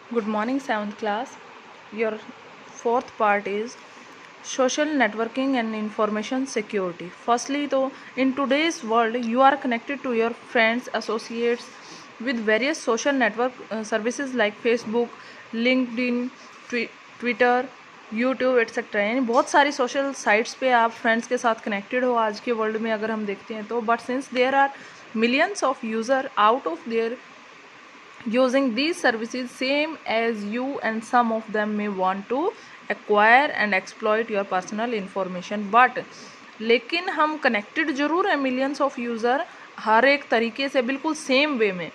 Good morning, 7th class. Your fourth part is social networking and information security. Firstly, though, in today's world, you are connected to your friends, associates with various social network services like Facebook, LinkedIn, Twitter, YouTube etcetera, यानी बहुत सारी social sites पे आप friends के साथ connected हो आज के वर्ल्ड में अगर हम देखते हैं तो. But since there are millions of user out of their using these services same as you, and some of them may want to acquire and exploit your personal information. but लेकिन हम connected जरूर है millions of user हर एक तरीके से बिल्कुल same way में.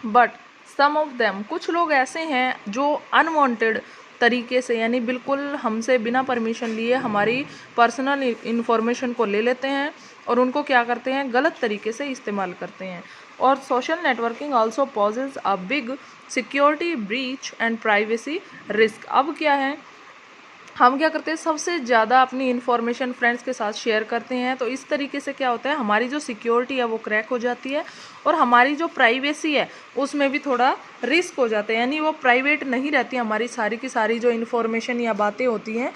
But some of them, कुछ लोग ऐसे हैं जो अनवांटेड तरीके से यानी बिल्कुल हमसे बिना परमिशन लिए हमारी पर्सनल इंफॉर्मेशन को ले लेते हैं और उनको क्या करते हैं, गलत तरीके से इस्तेमाल करते हैं. और social networking also poses a big security breach and privacy risk. अब क्या है, हम क्या करते हैं, सबसे ज़्यादा अपनी इन्फॉर्मेशन फ्रेंड्स के साथ शेयर करते हैं. तो इस तरीके से क्या होता है, हमारी जो सिक्योरिटी है वो क्रैक हो जाती है और हमारी जो प्राइवेसी है उसमें भी थोड़ा रिस्क हो जाता है, यानी वो प्राइवेट नहीं रहती हमारी सारी की सारी जो इन्फॉर्मेशन या बातें होती हैं.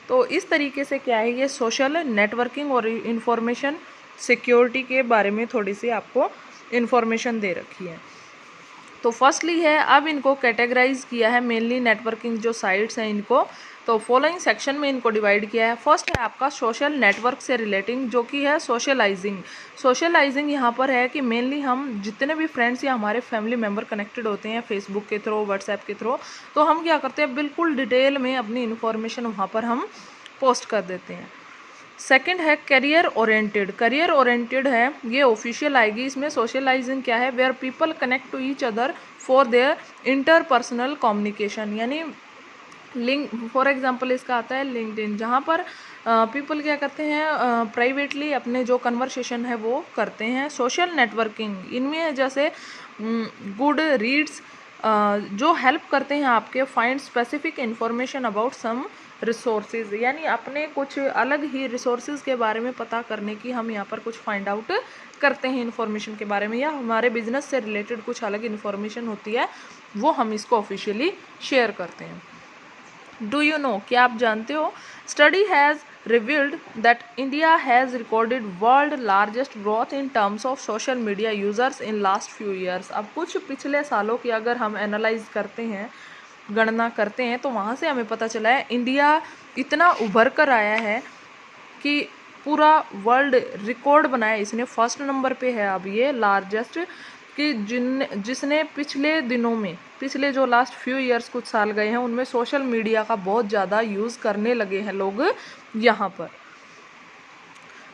तो इस तरीके से क्या है, ये सोशल नेटवर्किंग और इन्फॉर्मेशन सिक्योरिटी के बारे में थोड़ी सी आपको इन्फॉर्मेशन दे रखी है. तो फर्स्टली है, अब इनको कैटेगराइज किया है मेनली नेटवर्किंग जो साइट्स हैं इनको. तो फॉलोइंग सेक्शन में इनको डिवाइड किया है. फर्स्ट है आपका सोशल नेटवर्क से रिलेटिंग, जो कि है सोशलाइजिंग. सोशलाइजिंग यहाँ पर है कि मेनली हम जितने भी फ्रेंड्स या हमारे फैमिली मेम्बर कनेक्टेड होते हैं फेसबुक के थ्रू, व्हाट्सएप के थ्रू, तो हम क्या करते हैं, बिल्कुल डिटेल में अपनी इन्फॉर्मेशन वहाँ पर हम पोस्ट कर देते हैं. सेकंड है करियर ओरिएंटेड. करियर ओरिएंटेड है, ये ऑफिशियल आएगी इसमें. सोशलाइजिंग क्या है, where people connect to each other for their interpersonal communication, यानी लिंक फॉर एग्जांपल इसका आता है लिंक्डइन, जहाँ पर पीपल क्या करते हैं, प्राइवेटली अपने जो कन्वर्सेशन है वो करते हैं. सोशल नेटवर्किंग इनमें जैसे गुड रीड्स जो हेल्प करते हैं आपके find specific information about some resources, यानी अपने कुछ अलग ही रिसोर्सेज के बारे में पता करने की हम यहाँ पर कुछ फाइंड आउट करते हैं इन्फॉर्मेशन के बारे में, या हमारे बिजनेस से रिलेटेड कुछ अलग इन्फॉर्मेशन होती है वो हम इसको ऑफिशियली शेयर करते हैं. डू यू नो, क्या आप जानते हो, study has revealed that India has recorded world largest growth in terms of social media users in last few years. अब कुछ पिछले सालों की अगर हम एनालाइज करते हैं, गणना करते हैं, तो वहाँ से हमें पता चला है इंडिया इतना उभर कर आया है कि पूरा वर्ल्ड रिकॉर्ड बनाया इसने. फर्स्ट नंबर पे है अब ये लार्जेस्ट, कि जिसने पिछले दिनों में, पिछले जो लास्ट फ्यू ईयर्स कुछ साल गए हैं उनमें सोशल मीडिया का बहुत ज़्यादा यूज़ करने लगे हैं लोग यहाँ पर.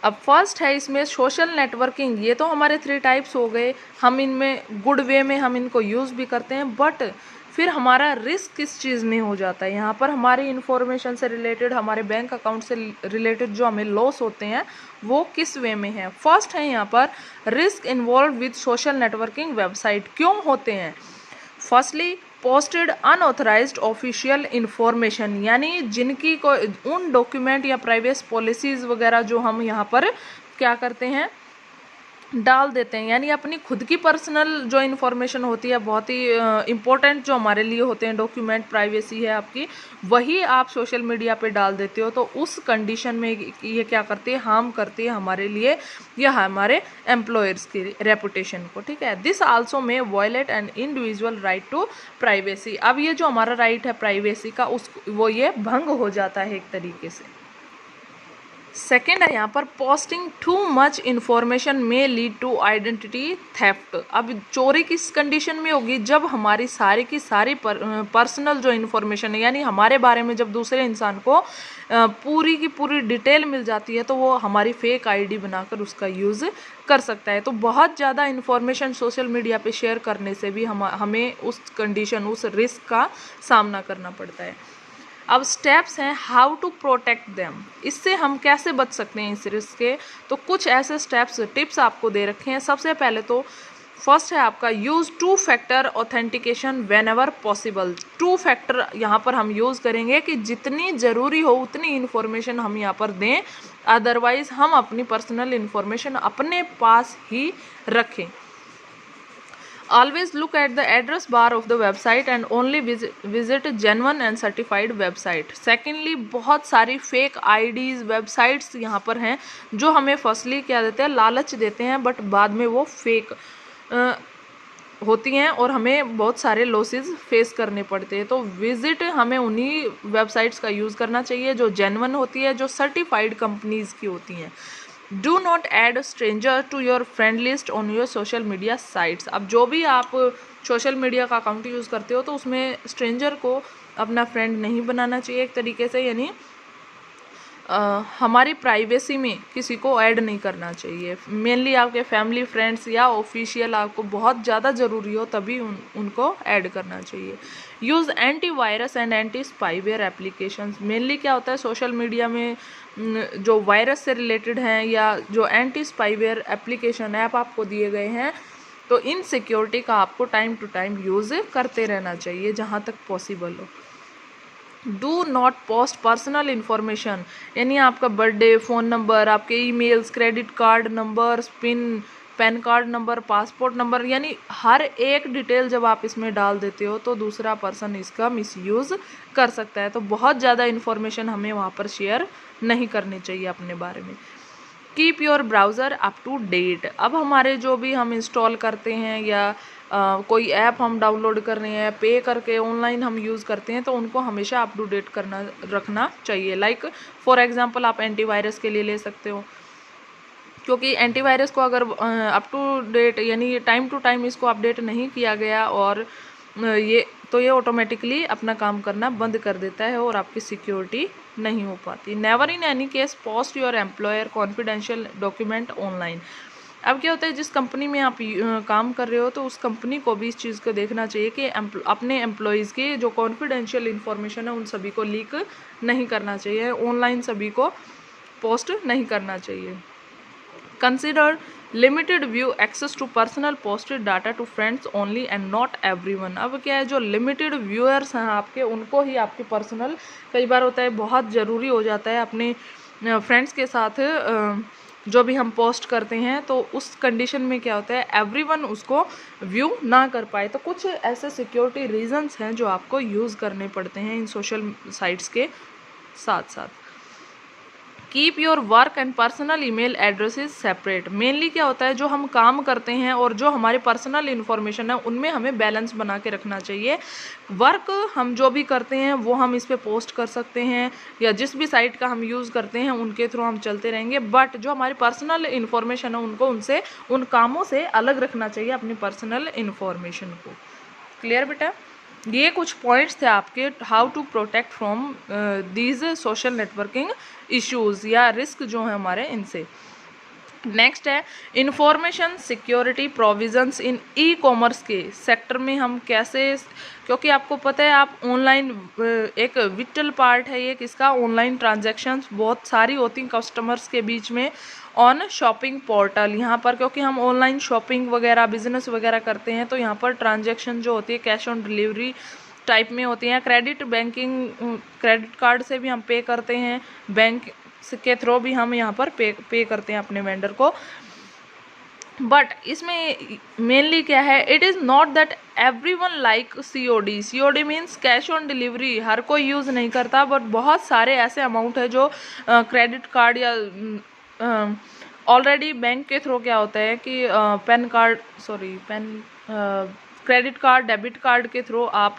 अब फर्स्ट है इसमें सोशल नेटवर्किंग. ये तो हमारे 3 टाइप्स हो गए, हम इनमें गुड वे में हम इनको यूज़ भी करते हैं, बट फिर हमारा रिस्क किस चीज़ में हो जाता है, यहाँ पर हमारी इन्फॉर्मेशन से रिलेटेड, हमारे बैंक अकाउंट से रिलेटेड जो हमें लॉस होते हैं वो किस वे में है. फर्स्ट है यहाँ पर risk involve with social networking website. क्यों होते हैं, firstly posted unauthorised official information, यानी जिनकी को उन डॉक्यूमेंट या प्राइवेसी पॉलिसीज़ वगैरह जो हम यहाँ पर क्या करते हैं, डाल देते हैं, यानी अपनी खुद की पर्सनल जो इन्फॉर्मेशन होती है, बहुत ही इम्पोर्टेंट जो हमारे लिए होते हैं डॉक्यूमेंट, प्राइवेसी है आपकी, वही आप सोशल मीडिया पे डाल देते हो. तो उस कंडीशन में ये क्या करती है, हार्म करती है हमारे लिए या हमारे एम्प्लॉयर्स की रेपुटेशन को. ठीक है, दिस आल्सो में violate an individual right to privacy. अब ये जो हमारा राइट है प्राइवेसी का, उस वो ये भंग हो जाता है एक तरीके से. सेकेंड है यहाँ पर पोस्टिंग टू मच इन्फॉर्मेशन में लीड टू आइडेंटिटी थेफ्ट. अब चोरी किस कंडीशन में होगी, जब हमारी सारी की सारी पर्सनल जो इन्फॉर्मेशन है, यानी हमारे बारे में जब दूसरे इंसान को पूरी की पूरी डिटेल मिल जाती है तो वो हमारी फेक आईडी बनाकर उसका यूज़ कर सकता है. तो बहुत ज़्यादा इन्फॉर्मेशन सोशल मीडिया पे शेयर करने से भी हमें उस कंडीशन, उस रिस्क का सामना करना पड़ता है. अब स्टेप्स हैं हाउ टू प्रोटेक्ट देम, इससे हम कैसे बच सकते हैं इस रिस्क के. तो कुछ ऐसे स्टेप्स, टिप्स आपको दे रखे हैं. सबसे पहले तो फर्स्ट है आपका use 2 factor authentication when ever possible. 2 factor यहाँ पर हम यूज़ करेंगे कि जितनी ज़रूरी हो उतनी इन्फॉर्मेशन हम यहाँ पर दें, अदरवाइज़ हम अपनी पर्सनल इन्फॉर्मेशन अपने पास ही रखें. Always look at the address bar of the website and only visit genuine and certified website. Secondly, बहुत सारी फेक आईडीज वेबसाइट्स यहाँ पर हैं जो हमें फर्स्टली क्या देते हैं, लालच देते हैं, बट बाद में वो फेक होती हैं और हमें बहुत सारे लॉसेस फेस करने पड़ते हैं. तो विजिट हमें उन्हीं वेबसाइट्स का यूज़ करना चाहिए जो जेन्युइन होती है, जो सर्टिफाइड कंपनीज की होती हैं. Do not add stranger to your friend list on your social media sites. अब जो भी आप सोशल मीडिया का अकाउंट यूज़ करते हो तो उसमें स्ट्रेंजर को अपना फ्रेंड नहीं बनाना चाहिए एक तरीके से, यानी हमारी प्राइवेसी में किसी को ऐड नहीं करना चाहिए. मेनली आपके फैमिली फ्रेंड्स या ऑफिशियल आपको बहुत ज़्यादा ज़रूरी हो तभी उनको ऐड करना चाहिए. Use antivirus and anti spyware applications. Mainly क्या होता है सोशल मीडिया में जो वायरस से रिलेटेड हैं या जो एंटी स्पाईवेयर एप्लीकेशन ऐप आपको दिए गए हैं, तो इन सिक्योरिटी का आपको टाइम टू टाइम यूज़ करते रहना चाहिए जहाँ तक पॉसिबल हो. Do not post personal information, यानी आपका बर्थडे, फ़ोन नंबर, आपके emails, credit card number, pin, pan card number, passport number, यानी हर एक डिटेल जब आप इसमें डाल देते हो तो दूसरा पर्सन इसका मिसयूज़ कर सकता है. तो बहुत ज़्यादा इन्फॉर्मेशन हमें वहाँ पर शेयर नहीं करनी चाहिए अपने बारे में. Keep your browser up to date. अब हमारे जो भी हम इंस्टॉल करते हैं या कोई ऐप हम डाउनलोड कर रहे हैं, पे करके ऑनलाइन हम यूज़ करते हैं, तो उनको हमेशा अप टू डेट रखना चाहिए. लाइक फॉर एग्जांपल आप एंटीवायरस के लिए ले सकते हो, क्योंकि एंटीवायरस को अगर अप टू डेट यानी टाइम टू टाइम इसको अपडेट नहीं किया गया और ये ऑटोमेटिकली अपना काम करना बंद कर देता है और आपकी सिक्योरिटी नहीं हो पाती. Never in any case post your employer confidential document online. अब क्या होता है जिस कंपनी में आप काम कर रहे हो तो उस कंपनी को भी इस चीज़ को देखना चाहिए कि अपने एम्प्लॉयज़ के जो कॉन्फिडेंशियल इन्फॉर्मेशन है उन सभी को लीक नहीं करना चाहिए, ऑनलाइन सभी को पोस्ट नहीं करना चाहिए. Consider limited view access to personal posted data to friends only and not everyone. अब क्या है जो लिमिटेड व्यूअर्स हैं आपके उनको ही आपके पर्सनल, कई बार होता है बहुत ज़रूरी हो जाता है अपने फ्रेंड्स के साथ जो भी हम पोस्ट करते हैं, तो उस कंडीशन में क्या होता है एवरीवन उसको व्यू ना कर पाए. तो कुछ ऐसे सिक्योरिटी रीजंस हैं जो आपको यूज़ करने पड़ते हैं इन सोशल साइट्स के साथ साथ. Keep your work and personal email addresses separate. Mainly क्या होता है जो हम काम करते हैं और जो हमारी पर्सनल इन्फॉर्मेशन है उनमें हमें बैलेंस बना के रखना चाहिए. वर्क हम जो भी करते हैं वो हम इस पे पोस्ट कर सकते हैं या जिस भी साइट का हम यूज़ करते हैं उनके थ्रू हम चलते रहेंगे, बट जो हमारी पर्सनल इन्फॉर्मेशन है उनको उन कामों से अलग रखना चाहिए अपनी पर्सनल इन्फॉर्मेशन को. क्लियर बेटा? ये कुछ पॉइंट्स थे आपके how to protect from these social networking issues या रिस्क जो है हमारे इनसे. नेक्स्ट है information security provisions in e commerce के सेक्टर में हम कैसे, क्योंकि आपको पता है आप ऑनलाइन एक विटल पार्ट है ये किसका, ऑनलाइन ट्रांजैक्शंस बहुत सारी होती हैं कस्टमर्स के बीच में ऑन शॉपिंग पोर्टल. यहाँ पर क्योंकि हम ऑनलाइन शॉपिंग वगैरह बिजनेस वगैरह करते हैं तो यहाँ पर ट्रांजैक्शन जो होती है कैश ऑन डिलीवरी टाइप में होती हैं. क्रेडिट कार्ड से भी हम पे करते हैं, बैंक के थ्रू भी हम यहाँ पर पे करते हैं अपने वेंडर को. बट इसमें मेनली क्या है, it is not that everyone like COD. COD means cash on delivery हर कोई यूज़ नहीं करता, बट बहुत सारे ऐसे अमाउंट है जो क्रेडिट कार्ड या ऑलरेडी बैंक के थ्रू क्या होता है कि क्रेडिट कार्ड डेबिट कार्ड के थ्रू आप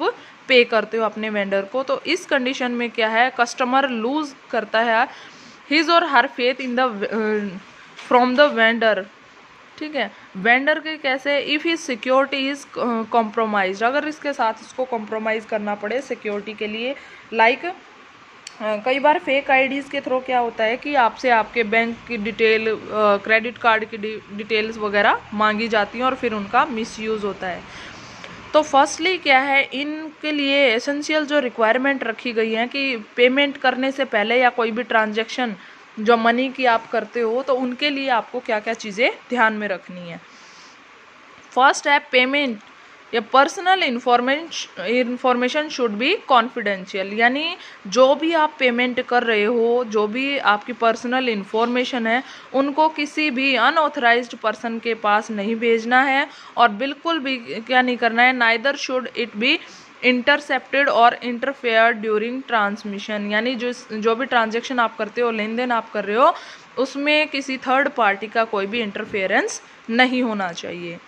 पे करते हो अपने वेंडर को. तो इस कंडीशन में क्या है कस्टमर लूज करता है हिज और हर faith in the from the vendor. ठीक है, वेंडर के कैसे, if his security is compromise, अगर इसके साथ इसको कॉम्प्रोमाइज़ करना पड़े सिक्योरिटी के लिए. लाइक कई बार फेक आईडीज़ के थ्रू क्या होता है कि आपसे आपके बैंक की डिटेल, क्रेडिट कार्ड की डिटेल्स वगैरह मांगी जाती हैं और फिर उनका मिसयूज़ होता है. तो फर्स्टली क्या है इनके लिए एसेंशियल जो रिक्वायरमेंट रखी गई है कि पेमेंट करने से पहले या कोई भी ट्रांजैक्शन जो मनी की आप करते हो तो उनके लिए आपको क्या क्या चीज़ें ध्यान में रखनी है. फर्स्ट है पेमेंट या personal information should be confidential, यानी जो भी आप पेमेंट कर रहे हो, जो भी आपकी पर्सनल इंफॉर्मेशन है, उनको किसी भी अनऑथराइज्ड पर्सन के पास नहीं भेजना है और बिल्कुल भी क्या नहीं करना है, neither should it be intercepted और इंटरफेयर ड्यूरिंग ट्रांसमिशन, यानी जो भी ट्रांजेक्शन आप करते हो, लेन देन आप कर रहे हो, उसमें किसी थर्ड पार्टी का कोई भी इंटरफेरेंस नहीं होना चाहिए।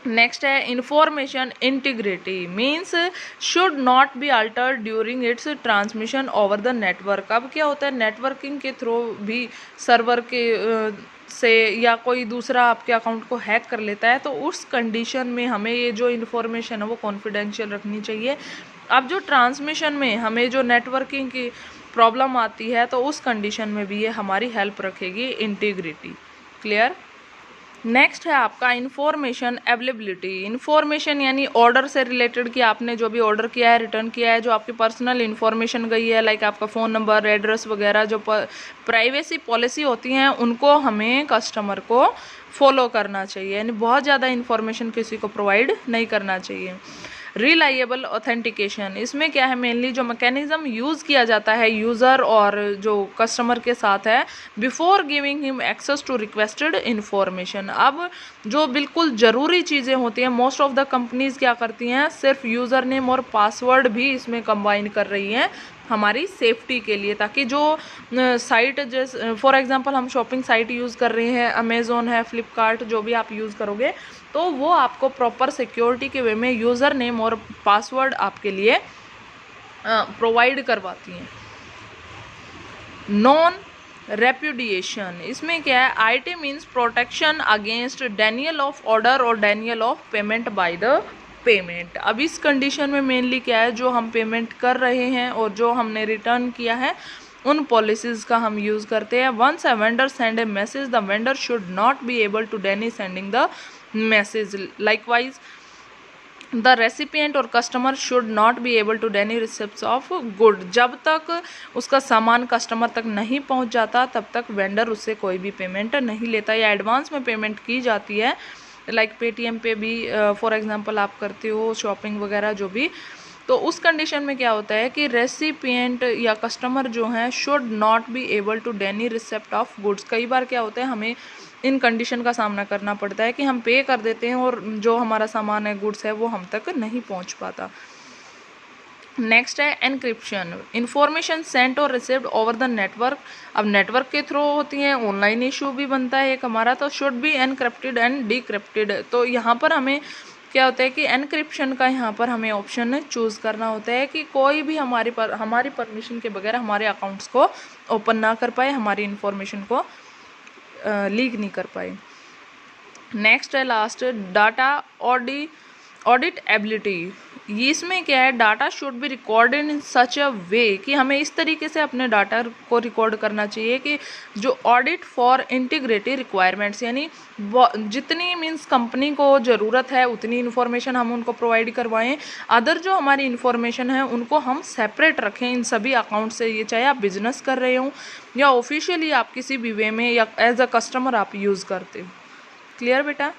नेक्स्ट है information integrity, means should not be altered during its transmission over the network. अब क्या होता है, नेटवर्किंग के थ्रू भी सर्वर के से या कोई दूसरा आपके अकाउंट को हैक कर लेता है, तो उस कंडीशन में हमें ये जो इन्फॉर्मेशन है वो कॉन्फिडेंशियल रखनी चाहिए। अब जो ट्रांसमिशन में हमें जो नेटवर्किंग की प्रॉब्लम आती है, तो उस कंडीशन में भी ये हमारी हेल्प रखेगी इंटीग्रिटी। क्लियर। नेक्स्ट है आपका इंफॉर्मेशन अवेलेबिलिटी। इंफॉर्मेशन यानी ऑर्डर से रिलेटेड, कि आपने जो भी ऑर्डर किया है, रिटर्न किया है, जो आपकी पर्सनल इंफॉर्मेशन गई है, लाइक आपका फ़ोन नंबर, एड्रेस वगैरह, जो प्राइवेसी पॉलिसी होती हैं, उनको हमें कस्टमर को फॉलो करना चाहिए, यानी बहुत ज़्यादा इंफॉर्मेशन किसी को प्रोवाइड नहीं करना चाहिए। रिलायबल ऑथेंटिकेशन, इसमें क्या है, मेनली जो मैकेनिज्म यूज़ किया जाता है यूज़र और जो कस्टमर के साथ है, before giving him access to requested information. अब जो बिल्कुल ज़रूरी चीज़ें होती हैं, मोस्ट ऑफ द कंपनीज क्या करती हैं, सिर्फ यूज़र नेम और पासवर्ड भी इसमें कंबाइन कर रही हैं हमारी सेफ्टी के लिए, ताकि जो साइट, जैसे फॉर एग्जांपल हम शॉपिंग साइट यूज़ कर रहे हैं, अमेज़ोन है, फ्लिपकार्ट, जो भी आप यूज़ करोगे, तो वो आपको प्रॉपर सिक्योरिटी के वे में यूज़र नेम और पासवर्ड आपके लिए प्रोवाइड करवाती हैं। नॉन रेप्यूडिएशन, इसमें क्या है, it means protection against denial of order और denial of payment by the payment. अब इस कंडीशन में मेनली क्या है, जो हम पेमेंट कर रहे हैं और जो हमने रिटर्न किया है, उन पॉलिसीज़ का हम यूज़ करते हैं। Once a vendor send a message, the vendor should not be able to deny sending the message. Likewise the recipient और customer should not be able to deny receipts of good. जब तक उसका सामान customer तक नहीं पहुंच जाता, तब तक वेंडर उससे कोई भी पेमेंट नहीं लेता, या एडवांस में पेमेंट की जाती है, लाइक पेटीएम पे भी फॉर एग्जांपल आप करते हो शॉपिंग वगैरह जो भी, तो उस कंडीशन में क्या होता है कि रेसिपिएंट या कस्टमर जो हैं should not be able to deny receipt of goods. कई बार क्या होता है, हमें इन कंडीशन का सामना करना पड़ता है कि हम पे कर देते हैं और जो हमारा सामान है, गुड्स है, वो हम तक नहीं पहुंच पाता। नेक्स्ट है एनक्रिप्शन, इंफॉर्मेशन सेंट और रिसीव्ड ओवर द नेटवर्क। अब नेटवर्क के थ्रू होती हैं, ऑनलाइन इशू भी बनता है एक हमारा, तो should be encrypted and decrypted. तो यहाँ पर हमें क्या होता है कि एनक्रिप्शन का यहाँ पर हमें ऑप्शन चूज़ करना होता है कि कोई भी हमारी परमिशन के बगैर हमारे अकाउंट्स को ओपन ना कर पाए, हमारी इंफॉर्मेशन को लीक नहीं कर पाए। नेक्स्ट है लास्ट, डाटा ऑडिट एबिलिटी। इसमें क्या है, data should be recorded in such a way, कि हमें इस तरीके से अपने डाटा को रिकॉर्ड करना चाहिए कि जो ऑडिट फॉर इंटीग्रिटी रिक्वायरमेंट्स, यानी जितनी मीन्स कंपनी को ज़रूरत है उतनी इन्फॉर्मेशन हम उनको प्रोवाइड करवाएं, अदर जो हमारी इन्फॉर्मेशन है उनको हम सेपरेट रखें इन सभी अकाउंट से, ये चाहे आप बिजनेस कर रहे हो या ऑफिशियली आप किसी भी वे में या एज अ कस्टमर आप यूज़ करते हो। क्लियर बेटा।